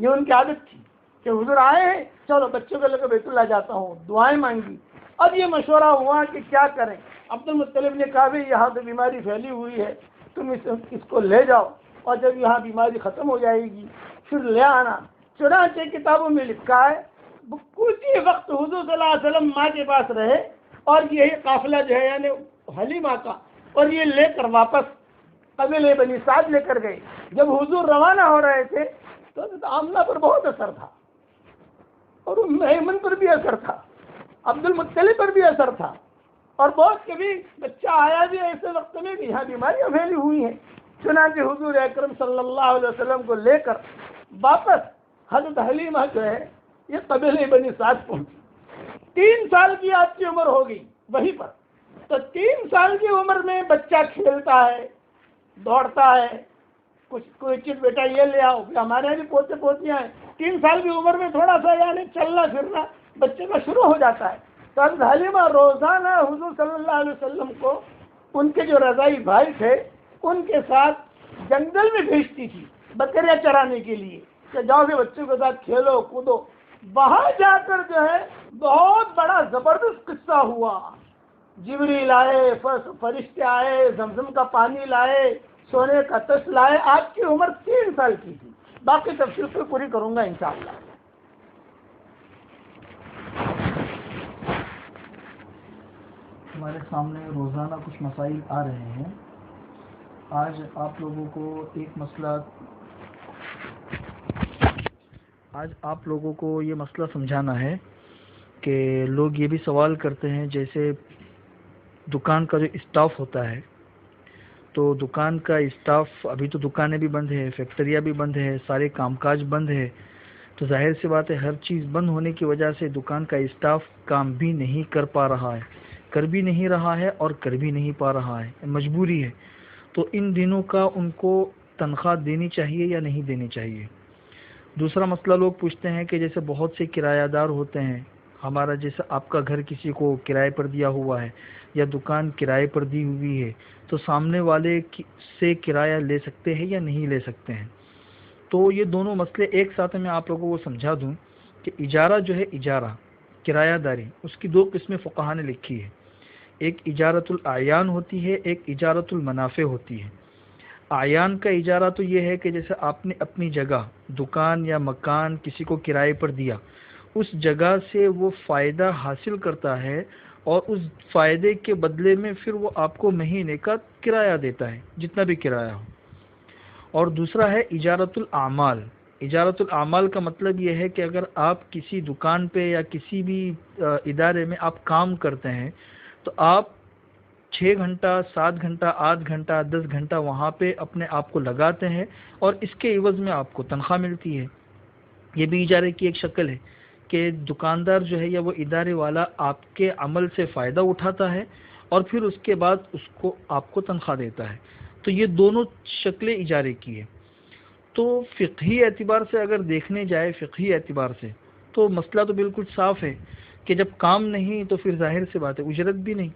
یہ ان کی عادت تھی کہ حضور آئے ہیں چلو بچوں کو لے کر بیت اللہ جاتا ہوں، دعائیں مانگی۔ اب یہ مشورہ ہوا کہ کیا کریں، عبد المطلب نے کہا بھائی یہاں تو بیماری پھیلی ہوئی ہے، تم اس کو لے جاؤ اور جب یہاں بیماری ختم ہو جائے گی پھر لے آنا۔ چنانچہ کتابوں میں لکھا ہے کچھ ہی وقت حضور صلی اللہ علیہ وسلم ماں کے پاس رہے اور یہی قافلہ جو ہے یعنی حلیمہ کا، اور یہ لے کر واپس قبیلہ بنی سعد لے کر گئے۔ جب حضور روانہ ہو رہے تھے تو آمنہ پر بہت اثر تھا اور ام ایمن پر بھی اثر تھا، عبد المطلب پر بھی اثر تھا، اور بہت کبھی بچہ آیا بھی ایسے وقت میں کہ یہاں بیماریاں پھیلی ہوئی ہیں۔ چنانچہ حضور اکرم صلی اللہ علیہ وسلم کو لے کر واپس حضرت حلیمہ جو ہے یہ قبیلہ بنی سعد پہنچی۔ 3 سال کی آپ کی عمر ہو گئی وہیں پر، تو 3 سال کی عمر میں بچہ کھیلتا ہے، دوڑتا ہے، کچھ کوئی چیز بیٹا یہ لے آؤ، ہمارے یہاں بھی پوتے پوتیاں ہیں، 3 سال کی عمر میں تھوڑا سا یعنی چلنا پھرنا بچے کا شروع ہو جاتا ہے۔ تو حضرت حلیمہ روزانہ حضور صلی اللہ علیہ وسلم کو ان کے جو رضائی بھائی تھے ان کے ساتھ جنگل میں بھیجتی تھی بکریاں چرانے کے لیے کہ جاؤ کہ بچوں کے ساتھ کھیلو کودو۔ وہاں جا کر جو ہے بہت بڑا زبردست قصہ ہوا، جبریل آئے، فرشتے آئے، زمزم کا پانی لائے، سونے کا تخت لائے۔ آپ کی عمر 3 سال کی تھی، باقی تفصیل سے پوری کروں گا انشاءاللہ۔ ہمارے سامنے روزانہ کچھ مسائل آ رہے ہیں۔ آج آپ لوگوں کو یہ مسئلہ سمجھانا ہے کہ لوگ یہ بھی سوال کرتے ہیں، جیسے دکان کا جو اسٹاف ہوتا ہے، تو دکان کا اسٹاف، ابھی تو دکانیں بھی بند ہیں، فیکٹریاں بھی بند ہیں، سارے کام کاج بند ہے، تو ظاہر سی بات ہے ہر چیز بند ہونے کی وجہ سے دکان کا اسٹاف کام بھی نہیں کر پا رہا ہے، کر بھی نہیں رہا ہے اور کر بھی نہیں پا رہا ہے، مجبوری ہے۔ تو ان دنوں کا ان کو تنخواہ دینی چاہیے یا نہیں دینی چاہیے؟ دوسرا مسئلہ لوگ پوچھتے ہیں کہ جیسے بہت سے کرایہ دار ہوتے ہیں، ہمارا جیسے آپ کا گھر کسی کو کرائے پر دیا ہوا ہے یا دکان کرائے پر دی ہوئی ہے، تو سامنے والے سے کرایہ لے سکتے ہیں یا نہیں لے سکتے ہیں؟ تو یہ دونوں مسئلے ایک ساتھ میں آپ لوگوں کو سمجھا دوں کہ اجارہ جو ہے، اجارہ کرایہ داری، اس کی 2 قسمیں فقہا نے لکھی ہے، ایک اجارت الاعیان ہوتی ہے، ایک اجارت المنافع ہوتی ہے۔ اعیان کا اجارہ تو یہ ہے کہ جیسے آپ نے اپنی جگہ، دکان یا مکان کسی کو کرائے پر دیا، اس جگہ سے وہ فائدہ حاصل کرتا ہے اور اس فائدے کے بدلے میں پھر وہ آپ کو مہینے کا کرایہ دیتا ہے، جتنا بھی کرایہ ہو۔ اور دوسرا ہے اجارت الاعمال۔ اجارت الاعمال کا مطلب یہ ہے کہ اگر آپ کسی دکان پہ یا کسی بھی ادارے میں آپ کام کرتے ہیں تو آپ 6 گھنٹہ 7 گھنٹہ 8 گھنٹہ 10 گھنٹہ وہاں پہ اپنے آپ کو لگاتے ہیں اور اس کے عوض میں آپ کو تنخواہ ملتی ہے. یہ بھی اجارے کی ایک شکل ہے کہ دکاندار جو ہے یا وہ ادارے والا آپ کے عمل سے فائدہ اٹھاتا ہے اور پھر اس کے بعد اس کو آپ کو تنخواہ دیتا ہے. تو یہ دونوں شکلیں اجارے کی ہے. تو فقہی اعتبار سے اگر دیکھنے جائے، فقہی اعتبار سے تو مسئلہ تو بالکل صاف ہے کہ جب کام نہیں تو پھر ظاہر سی بات ہے اجرت بھی نہیں.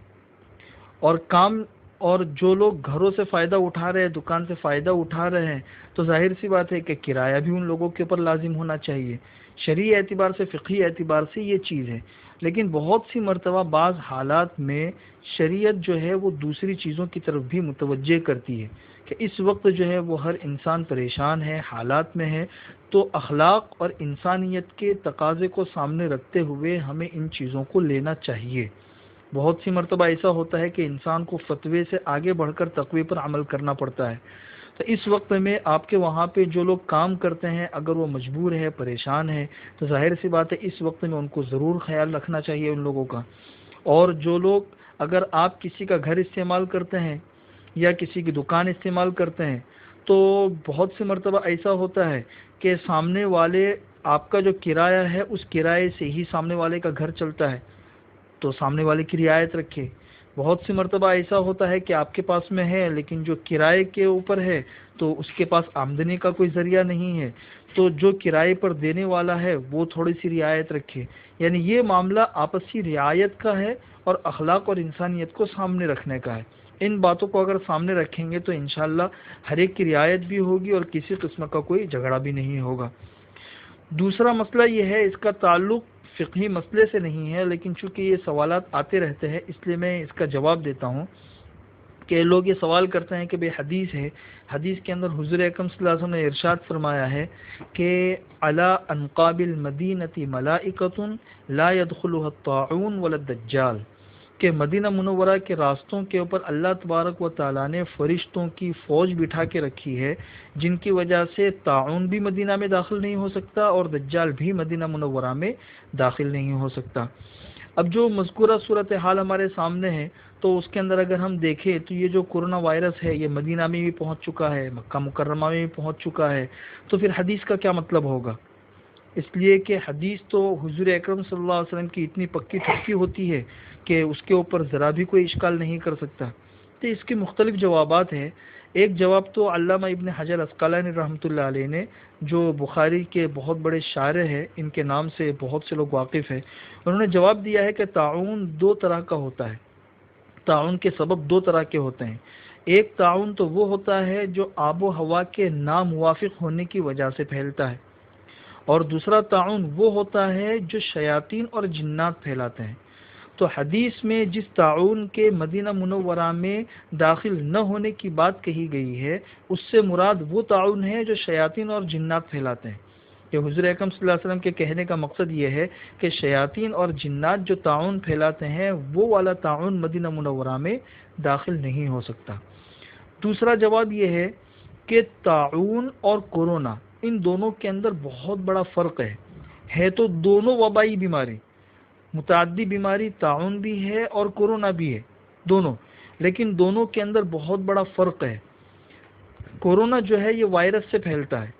اور کام اور جو لوگ گھروں سے فائدہ اٹھا رہے ہیں، دکان سے فائدہ اٹھا رہے ہیں، تو ظاہر سی بات ہے کہ کرایہ بھی ان لوگوں کے اوپر لازم ہونا چاہیے. شرعی اعتبار سے، فقہی اعتبار سے یہ چیز ہے. لیکن بہت سی مرتبہ بعض حالات میں شریعت جو ہے وہ دوسری چیزوں کی طرف بھی متوجہ کرتی ہے کہ اس وقت جو ہے وہ ہر انسان پریشان ہے، حالات میں ہے، تو اخلاق اور انسانیت کے تقاضے کو سامنے رکھتے ہوئے ہمیں ان چیزوں کو لینا چاہیے. بہت سی مرتبہ ایسا ہوتا ہے کہ انسان کو فتوے سے آگے بڑھ کر تقوی پر عمل کرنا پڑتا ہے. تو اس وقت میں آپ کے وہاں پہ جو لوگ کام کرتے ہیں اگر وہ مجبور ہے، پریشان ہے، تو ظاہر سی بات ہے اس وقت میں ان کو ضرور خیال رکھنا چاہیے ان لوگوں کا. اور جو لوگ، اگر آپ کسی کا گھر استعمال کرتے ہیں یا کسی کی دکان استعمال کرتے ہیں تو بہت سی مرتبہ ایسا ہوتا ہے کہ سامنے والے آپ کا جو کرایہ ہے اس کرائے سے ہی سامنے والے کا گھر چلتا ہے، تو سامنے والے کی رعایت رکھے. بہت سی مرتبہ ایسا ہوتا ہے کہ آپ کے پاس میں ہے لیکن جو کرائے کے اوپر ہے تو اس کے پاس آمدنی کا کوئی ذریعہ نہیں ہے، تو جو کرائے پر دینے والا ہے وہ تھوڑی سی رعایت رکھے. یعنی یہ معاملہ آپسی رعایت کا ہے اور اخلاق اور انسانیت کو سامنے رکھنے کا ہے. ان باتوں کو اگر سامنے رکھیں گے تو انشاءاللہ ہر ایک کی رعایت بھی ہوگی اور کسی قسم کا کوئی جھگڑا بھی نہیں ہوگا. دوسرا مسئلہ یہ ہے، اس کا تعلق فقہی مسئلے سے نہیں ہے لیکن چونکہ یہ سوالات آتے رہتے ہیں اس لیے میں اس کا جواب دیتا ہوں کہ لوگ یہ سوال کرتے ہیں کہ بھئی حدیث ہے، حدیث کے اندر حضور اکرم صلی اللہ علیہ وسلم نے ارشاد فرمایا ہے کہ علی انقاب المدینۃ ملائکۃ لا يدخلها الطاعون ولا الدجال، کہ مدینہ منورہ کے راستوں کے اوپر اللہ تبارک و تعالیٰ نے فرشتوں کی فوج بٹھا کے رکھی ہے جن کی وجہ سے طاعون بھی مدینہ میں داخل نہیں ہو سکتا اور دجال بھی مدینہ منورہ میں داخل نہیں ہو سکتا. اب جو مذکورہ صورتحال ہمارے سامنے ہے تو اس کے اندر اگر ہم دیکھیں تو یہ جو کورونا وائرس ہے یہ مدینہ میں بھی پہنچ چکا ہے، مکہ مکرمہ میں بھی پہنچ چکا ہے، تو پھر حدیث کا کیا مطلب ہوگا؟ اس لیے کہ حدیث تو حضور اکرم صلی اللہ علیہ وسلم کی اتنی پکی ٹھپکی ہوتی ہے کہ اس کے اوپر ذرا بھی کوئی اشکال نہیں کر سکتا. تو اس کے مختلف جوابات ہیں. ایک جواب تو علامہ ابن حجر عسقلانی رحمۃ اللہ علیہ نے، جو بخاری کے بہت بڑے شارح ہیں، ان کے نام سے بہت سے لوگ واقف ہیں، انہوں نے جواب دیا ہے کہ طاعون دو طرح کا ہوتا ہے. طاعون کے سبب دو طرح کے ہوتے ہیں. ایک طاعون تو وہ ہوتا ہے جو آب و ہوا کے ناموافق ہونے کی وجہ سے پھیلتا ہے، اور دوسرا طاعون وہ ہوتا ہے جو شیاطین اور جنات پھیلاتے ہیں. تو حدیث میں جس طاعون کے مدینہ منورہ میں داخل نہ ہونے کی بات کہی گئی ہے اس سے مراد وہ طاعون ہے جو شیاطین اور جنات پھیلاتے ہیں. کہ حضور اکرم صلی اللہ علیہ وسلم کے کہنے کا مقصد یہ ہے کہ شیاطین اور جنات جو طاعون پھیلاتے ہیں وہ والا طاعون مدینہ منورہ میں داخل نہیں ہو سکتا. دوسرا جواب یہ کہ طاعون اور کورونا ان دونوں کے اندر بہت بڑا فرق ہے تو دونوں وبائی بیماری، متعدی بیماری، طاعون بھی ہے اور کورونا بھی ہے دونوں، لیکن دونوں کے اندر بہت بڑا فرق ہے. کورونا جو ہے یہ وائرس سے پھیلتا ہے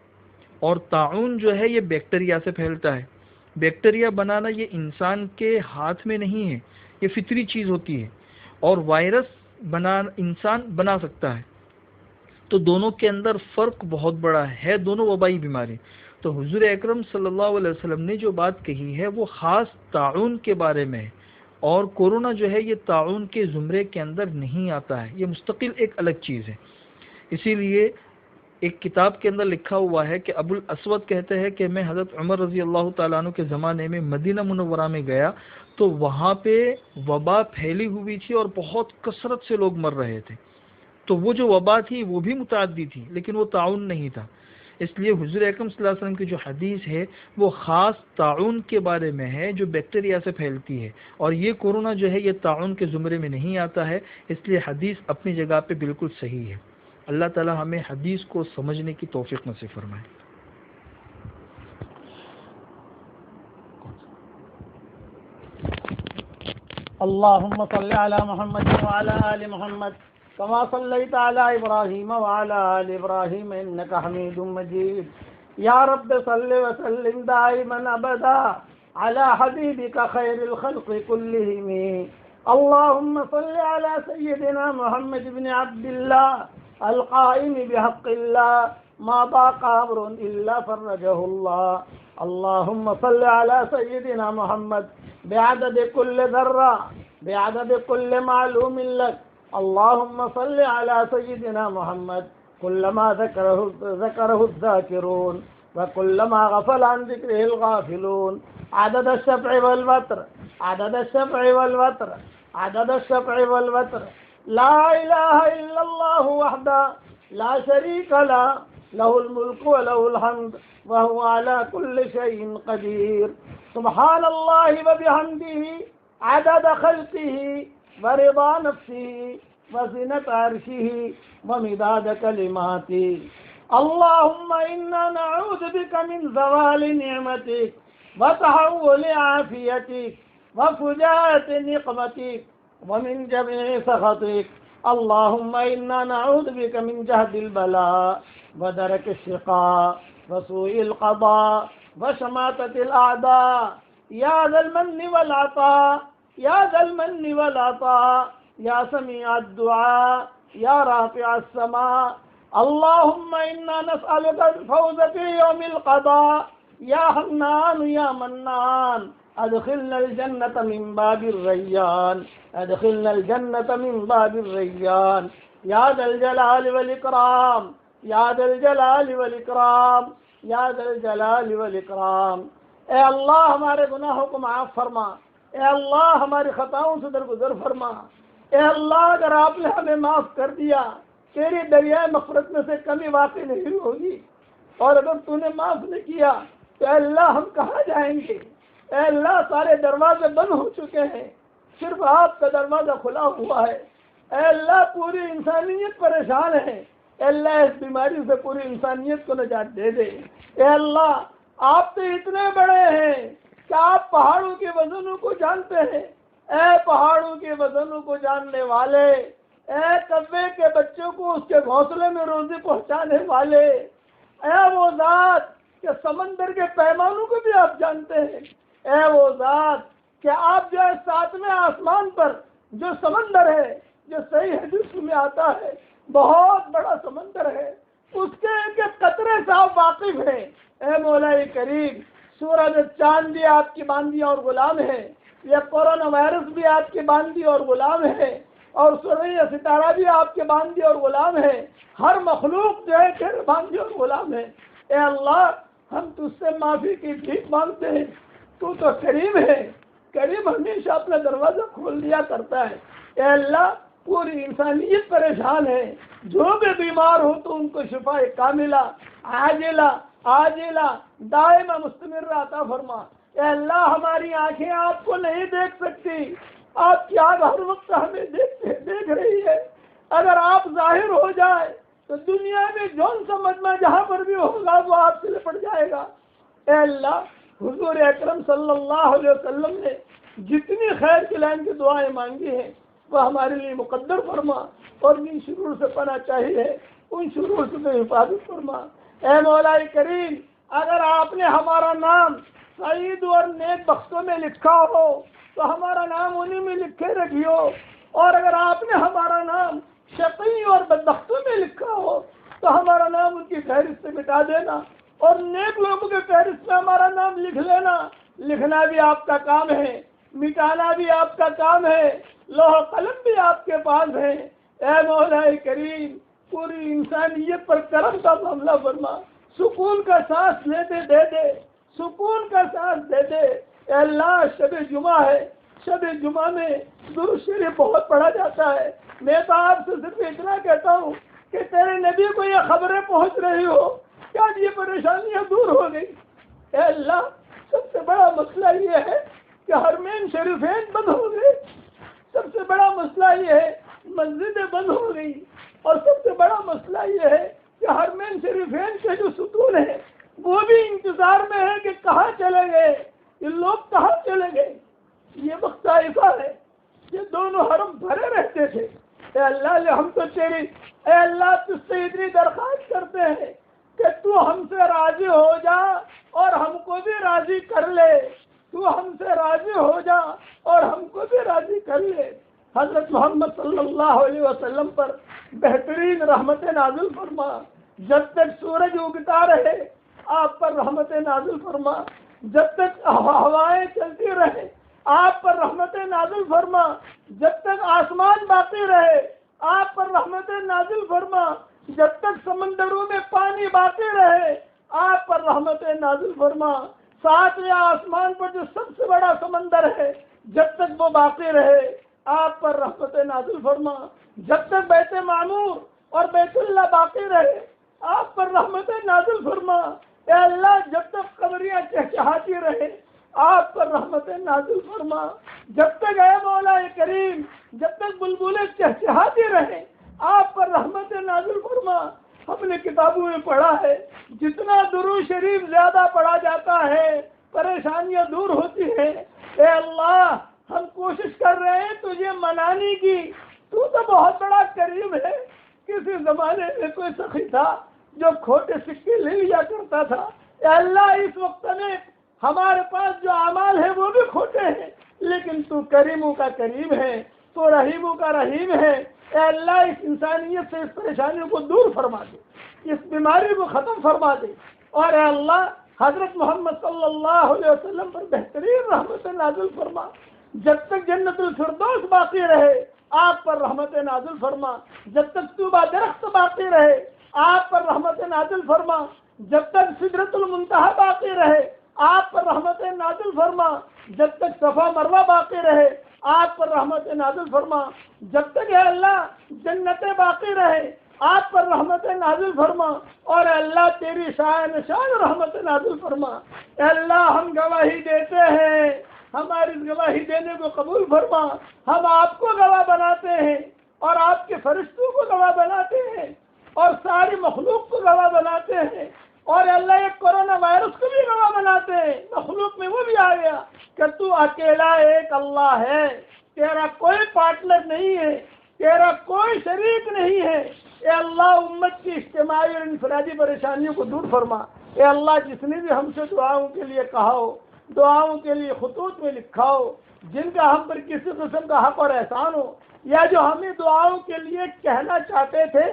اور طاعون جو ہے یہ بیکٹیریا سے پھیلتا ہے. بیکٹیریا بنانا یہ انسان کے ہاتھ میں نہیں ہے، یہ فطری چیز ہوتی ہے، اور وائرس انسان بنا سکتا ہے. تو دونوں کے اندر فرق بہت بڑا ہے، دونوں وبائی بیماری. تو حضور اکرم صلی اللہ علیہ وسلم نے جو بات کہی ہے وہ خاص طاعون کے بارے میں ہے، اور کورونا جو ہے یہ طاعون کے زمرے کے اندر نہیں آتا ہے، یہ مستقل ایک الگ چیز ہے. اسی لیے ایک کتاب کے اندر لکھا ہوا ہے کہ ابو الاسود کہتے ہیں کہ میں حضرت عمر رضی اللہ تعالیٰ عنہ کے زمانے میں مدینہ منورہ میں گیا تو وہاں پہ وبا پھیلی ہوئی تھی اور بہت کثرت سے لوگ مر رہے تھے. تو وہ جو وبا تھی وہ بھی متعدی تھی لیکن وہ طاعون نہیں تھا. اس لیے حضور اکرم صلی اللہ علیہ وسلم کی جو حدیث ہے وہ خاص طاعون کے بارے میں ہے جو بیکٹیریا سے پھیلتی ہے، اور یہ کورونا جو ہے یہ طاعون کے زمرے میں نہیں آتا ہے. اس لیے حدیث اپنی جگہ پہ بالکل صحیح ہے. اللہ تعالی ہمیں حدیث کو سمجھنے کی توفیق نصیب فرمائے. اللهم صل على محمد وعلى آل محمد كما صليت على إبراهيم وعلى آل إبراهيم إنك حميد مجيد. يا رب صل وسلم دائما أبدا على حبيبك خير الخلق كلهم. اللهم صل على سيدنا محمد بن عبد الله القائم بحق الله ما ضاق أمر إلا فرجه الله. اللهم صل على سيدنا محمد بعدد كل ذرة بعدد كل معلوم لك. اللهم صل على سيدنا محمد كلما ذكره الذاكرون وكلما غفل عن ذكره الغافلون. عدد الشفع والوتر عدد الشفع والوتر عدد الشفع والوتر. لا إله إلا الله وحده لا شريك له له الملك وله الحمد وهو على كل شيء قدير. سبحان الله وبحمده عدد خلقه ورضا نفسه وزنة عرشه ومداد كلماته. اللهم إنا نعوذ بك من زوال نعمتك وتحول عافيتك وفجاءة نقمتك ومن جميع سخطك. اللهم إنا نعوذ بك من جهد البلاء ودرك الشقاء وسوء القضاء وشماتة الأعداء. يا ذا المن والعطاء يا ذا المن والعطاء يا سميع الدعاء يا رافع السماء. اللهم إنا نسألك الفوز في يوم القضاء. يا حنان يا منان ادخلنا الجنة من باب الريان ادخلنا الجنة من باب الريان. يا ذا الجلال والإكرام يا ذا الجلال والإكرام یا ذا الجلال والاکرام. اے اللہ ہمارے گناہوں کو معاف فرما. اے اللہ ہماری خطاؤں سے درگزر فرما. اے اللہ اگر آپ نے ہمیں معاف کر دیا تیری دریائے مغفرت میں سے کمی واقع نہیں ہوگی، اور اگر تو نے معاف نہیں کیا تو اے اللہ ہم کہاں جائیں گے؟ اے اللہ سارے دروازے بند ہو چکے ہیں، صرف آپ کا دروازہ کھلا ہوا ہے. اے اللہ پوری انسانیت پریشان ہے. اے اللہ اس بیماری سے پوری انسانیت کو نجات دے دے. اے اللہ آپ تو اتنے بڑے ہیں کہ آپ پہاڑوں کے وزنوں کو جانتے ہیں. اے پہاڑوں کے وزنوں کو جاننے والے، اے کبے کے بچوں کو اس کے گھونسلے میں روزی پہنچانے والے، اے وہ ذات کہ سمندر کے پیمانوں کو بھی آپ جانتے ہیں. اے وہ ذات کہ آپ جو ہے ساتویں آسمان پر جو سمندر ہے، جو صحیح حدیث میں آتا ہے بہت بڑا سمندر ہے، اس کے ایک ایک قطرے سے آپ واقف ہیں. اے مولا کریم، سورج چاند بھی آپ کی باندی اور غلام ہے، یہ کورونا وائرس بھی آپ کے باندی اور غلام ہے، اور سورج ستارہ بھی آپ کے باندی اور غلام ہے. ہر مخلوق جو ہے تیرے باندی اور غلام ہے. اے اللہ ہم تجھ سے معافی کی بھیک مانگتے ہیں. تو کریم ہے، کریم ہمیشہ اپنا دروازہ کھول دیا کرتا ہے. اے اللہ پوری انسانیت پریشان ہے، جو بھی بیمار ہو تو ان کو شفا کاملہ عاجلہ عاجلہ دائمہ مستمرہ عطا فرما. اے اللہ ہماری آنکھیں آپ کو نہیں دیکھ سکتی، آپ کی آنکھ ہر وقت ہمیں دیکھ رہی ہے. اگر آپ ظاہر ہو جائے تو دنیا میں جون سا مجمع جہاں پر بھی ہوگا وہ آپ سے لپٹ جائے گا. اے اللہ حضور اکرم صلی اللہ علیہ وسلم نے جتنی خیر کی لائن کی دعائیں مانگی ہیں وہ ہمارے لیے مقدر فرما، اور جن شرور سے پناہ چاہیے ان شرور سے تو حفاظت فرما. اے مولا کریم، اگر آپ نے ہمارا نام سعید اور نیک بختوں میں لکھا ہو تو ہمارا نام انہیں میں لکھے رکھیو، اور اگر آپ نے ہمارا نام شقی اور بدبختوں میں لکھا ہو تو ہمارا نام ان کی فہرست سے مٹا دینا، اور نیک لوگوں کے فہرست میں ہمارا نام لکھ لینا. لکھنا بھی آپ کا کام ہے، مٹانا بھی آپ کا کام ہے، لوح قلم بھی آپ کے پاس ہے. اے مولا کریم، پوری انسانیت پر کرم کا معاملہ فرما. سکون کا سانس لیتے دے دے، سکون کا سانس دے دے. اے اللہ شب جمعہ ہے، شب جمعہ میں درود شریف بہت پڑھا جاتا ہے. میں تو آپ سے صرف اتنا کہتا ہوں کہ تیرے نبی کو یہ خبریں پہنچ رہی ہو کہ آج یہ پریشانیاں دور ہو گئی. اے اللہ سب سے بڑا مسئلہ یہ ہے کہ حرمین شریفین بند ہو گئے، سب سے بڑا مسئلہ یہ ہے مسجدیں بند ہو گئی، اور سب سے بڑا مسئلہ یہ ہے کہ حرمین شریفین کے جو ستون ہیں وہ بھی انتظار میں ہے کہ کہاں چلے گئے، یہ لوگ کہاں چلے گئے. یہ وقت ایسا ہے یہ دونوں حرم بھرے رہتے تھے. اے اللہ ہم تو تیری اے اللہ تجھ سے اتنی درخواست کرتے ہیں کہ تو ہم سے راضی ہو جا اور ہم کو بھی راضی کر لے. تو ہم سے راضی ہو جا اور ہم کو بھی راضی کر لے. حضرت محمد صلی اللہ علیہ وسلم پر بہترین رحمت نازل فرما. جب تک سورج اگتا رہے آپ پر رحمت نازل فرما. جب تک ہوائیں چلتی رہے آپ پر رحمت نازل فرما. جب تک آسمان باقی رہے آپ پر رحمت نازل فرما. جب تک سمندروں میں پانی باقی رہے آپ پر رحمت نازل فرما. ساتویں آسمان پر جو سب سے بڑا سمندر ہے جب تک وہ باقی رہے آپ پر رحمت نازل فرما. جب تک بیت معمور اور بیت اللہ باقی رہے آپ پر رحمت نازل فرما. اے اللہ جب تک قبریاں چہچہاتی رہے آپ پر رحمت نازل فرما. جب تک اے مولا کریم جب تک بلبلیں چہچہاتی رہے آپ پر رحمت نازل فرما. ہم نے کتابوں میں پڑھا ہے جتنا درود شریف زیادہ پڑھا جاتا ہے پریشانیاں دور ہوتی ہیں. اے اللہ ہم کوشش کر رہے ہیں تجھے منانے کی. تو بہت بڑا کریم ہے. کسی زمانے میں کوئی سخی تھا جو کھوٹے سکے لے لیا کرتا تھا. اے اللہ اس وقت میں ہمارے پاس جو اعمال ہیں وہ بھی کھوٹے ہیں لیکن تو کریموں کا کریم ہے. تو رحیموں کا رحیم ہے. اے اللہ اس انسانیت سے اس پریشانیوں کو دور فرما دے. اس بیماری کو ختم فرما دے. اور اے اللہ حضرت محمد صلی اللہ علیہ وسلم پر بہترین رحمت نازل فرما. جب تک جنت الفردوس باقی رہے آپ پر رحمت نازل فرما. جب تک طوبہ درخت باقی رہے آپ پر رحمت نازل فرما. جب تک سدرۃ المنتہا باقی رہے آپ پر رحمت نازل فرما. جب تک صفا مروہ باقی رہے آپ پر رحمت نازل فرما. جب تک اے اللہ جنتیں باقی رہے آپ پر رحمت نازل فرما. اور اے اللہ تیری شان رحمت نازل فرما. اے اللہ ہم گواہی دیتے ہیں ہماری گواہی دینے کو قبول فرما. ہم آپ کو گواہ بناتے ہیں اور آپ کے فرشتوں کو گواہ بناتے ہیں اور ساری مخلوق کو گواہ بناتے ہیں. اور اللہ ایک کورونا وائرس کو بھی گواہ بناتے ہیں. مخلوق میں وہ بھی آ گیا کہ تو اکیلا ایک اللہ ہے. تیرا کوئی پارٹنر نہیں ہے. تیرا کوئی شریک نہیں ہے. اے اللہ امت کی اجتماعی اور انفرادی پریشانیوں کو دور فرما. اے اللہ جس نے بھی ہم سے دعاؤں کے لیے کہا ہو دعاؤں کے لیے خطوط میں لکھا ہو جن کا ہم پر کسی قسم کا حق اور احسان ہو یا جو ہمیں دعاؤں کے لیے کہنا چاہتے تھے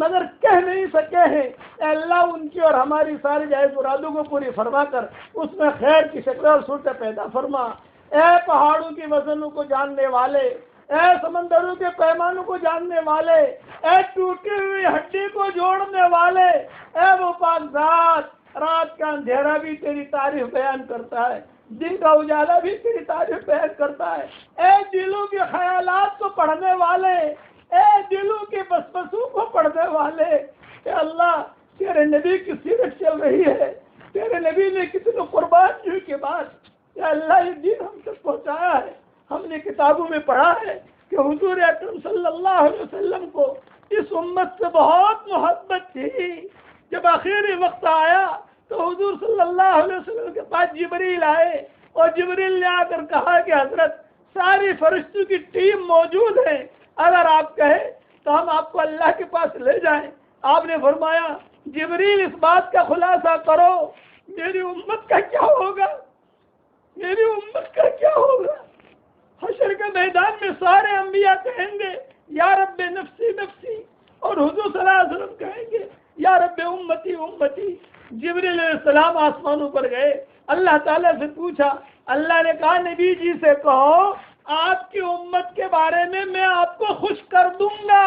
مگر کہہ نہیں سکے ہیں اے اللہ ان کی اور ہماری ساری جائز مرادوں کو پوری فرما کر اس میں خیر کی شکل اور صورت پیدا فرما. اے پہاڑوں کی وزنوں کو جاننے والے اے سمندروں کے پیمانوں کو جاننے والے اے ٹوٹی ہوئی ہڈی کو جوڑنے والے اے وہ پاک ذات رات کا اندھیرا بھی تیری تعریف بیان کرتا ہے دن کا اجالا بھی تیری تعریف بیان کرتا ہے. اے دلوں کے خیالات کو پڑھنے والے اے دلوں کے بسبسوں کو پڑھنے والے اے اللہ تیرے نبی کی سیرت چل رہی ہے. تیرے نبی نے کتنے قربانیوں کے بعد اے اللہ یہ دین ہم تک پہنچایا ہے. ہم نے کتابوں میں پڑھا ہے کہ حضور اکرم صلی اللہ علیہ وسلم کو اس امت سے بہت محبت تھی. جب آخری وقت آیا تو حضور صلی اللہ علیہ وسلم کے پاس جبریل آئے اور جبریل نے آ کر کہا کہ حضرت ساری فرشتوں کی ٹیم موجود ہے اگر آپ کہیں تو ہم آپ کو اللہ کے پاس لے جائیں. آپ نے فرمایا جبریل اس بات کا خلاصہ کرو میری امت کا کیا ہوگا میری امت کا کیا ہوگا. حشر کے میدان میں سارے انبیاء کہیں گے یا رب نفسی نفسی اور حضور صلی اللہ علیہ وسلم کہیں گے یا رب امتی امتی. جبریل علیہ السلام آسمانوں پر گئے اللہ تعالیٰ سے پوچھا. اللہ نے کہا نبی جی سے کہو آپ کی امت کے بارے میں میں آپ کو خوش کر دوں گا.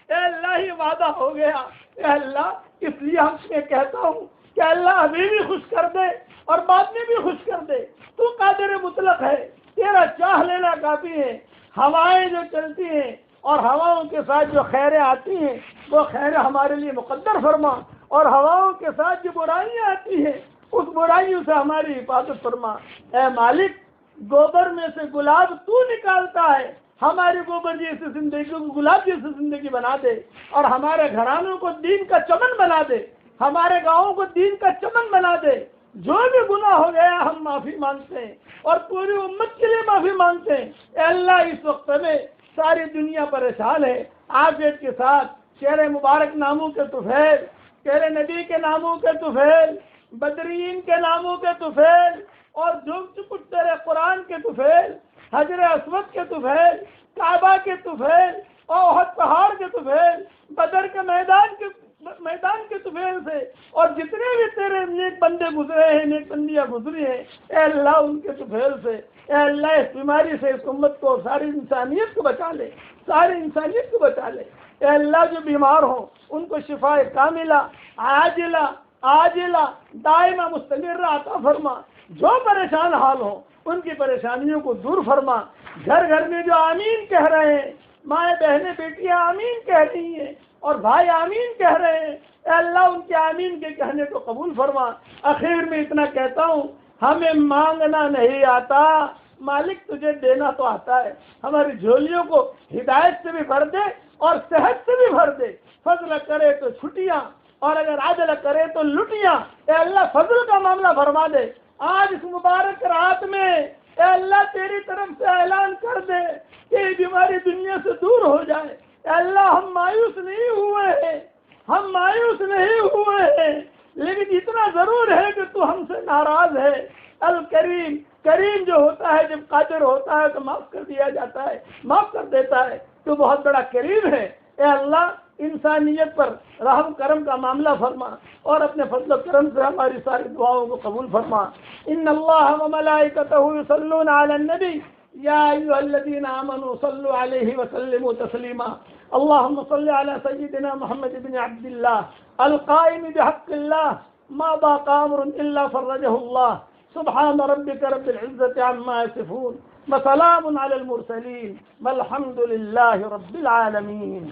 اے اللہ ہی وعدہ ہو گیا. اے اللہ اس لیے ہم سے کہتا ہوں کہ اللہ ہمیں بھی خوش کر دے اور بعد میں بھی خوش کر دے. تو قادر مطلق ہے تیرا چاہ لینا کافی ہے. ہوائیں جو چلتی ہیں اور ہواؤں کے ساتھ جو خیریں آتی ہیں وہ خیریں ہمارے لیے مقدر فرما اور ہواؤں کے ساتھ جو برائیاں آتی ہیں اس برائیوں سے ہماری حفاظت فرما. اے مالک گوبر میں سے گلاب تو نکالتا ہے. ہماری گوبر جیسی زندگی کو گلاب جیسی زندگی بنا دے اور ہمارے گھرانوں کو دین کا چمن بنا دے. ہمارے گاؤں کو دین کا چمن بنا دے. جو بھی گناہ ہو گیا ہم معاف معافی مانگتے ہیں اور پوری امت کے لیے معافی مانگتے ہیں۔ اے اللہ اس وقت میں ساری دنیا پریشان ہے، عافیت کے ساتھ شہر مبارک ناموں کے طفیل، تیرے نبی کے ناموں کے طفیل، بدرین کے ناموں کے طفیل اور جو کچھ تیرے قرآن کے طفیل، حجر اسود کے طفیل، کعبہ کے طفیل، احد پہاڑ کے طفیل، بدر کے میدان کے طفیل سے اور جتنے بھی تیرے نیک بندے گزرے ہیں، نیک بندیاں گزری ہیں، اے اللہ ان کے طفیل سے، اے اللہ اس بیماری سے اس امت کو، ساری انسانیت کو بچا لے، ساری انسانیت کو بچا لے۔ اے اللہ جو بیمار ہوں ان کو شفا کاملہ عاجلہ دائمہ مستمرہ عطا فرما، جو پریشان حال ہوں ان کی پریشانیوں کو دور فرما۔ گھر گھر میں جو آمین کہہ رہے ہیں، مائیں بہنیں بیٹیاں آمین کہہ رہی ہیں اور بھائی آمین کہہ رہے ہیں، اے اللہ ان کے آمین کے کہنے کو قبول فرما۔ اخیر میں اتنا کہتا ہوں، ہمیں مانگنا نہیں آتا، مالک تجھے دینا تو آتا ہے۔ ہماری جھولیوں کو ہدایت سے بھی بھر دے اور صحت سے بھی بھر دے، فضل کرے تو چھٹیاں اور اگر عدل کرے تو لٹیاں۔ اے اللہ فضل کا معاملہ فرما دے۔ آج اس مبارک رات میں اے اللہ تیری طرف سے اعلان کر دے کہ یہ بیماری دنیا سے دور ہو جائے۔ اے اللہ ہم مایوس نہیں ہوئے ہیں، لیکن اتنا ضرور ہے کہ تو ہم سے ناراض ہے۔ الکریم، کریم جو ہوتا ہے جب قادر ہوتا ہے تو معاف کر دیا جاتا ہے، معاف کر دیتا ہے، تو بہت بڑا کریم ہے۔ اے اللہ انسانیت پر رحم کرم کا معاملہ فرما اور اپنے فضل و کرم سے ہماری ساری دعاؤں کو قبول فرما۔ ان اللہ وملائکتہ یصلون علی النبی یا ایھا الذین آمنوا صلوا علیہ وسلموا تسلیما۔ اللهم صل على سيدنا محمد بن عبد الله القائم بحق الله ما ضاق امر الا فرجه الله۔ سبحان ربك رب العزة عما يصفون وسلام على المرسلين والحمد لله رب العالمين۔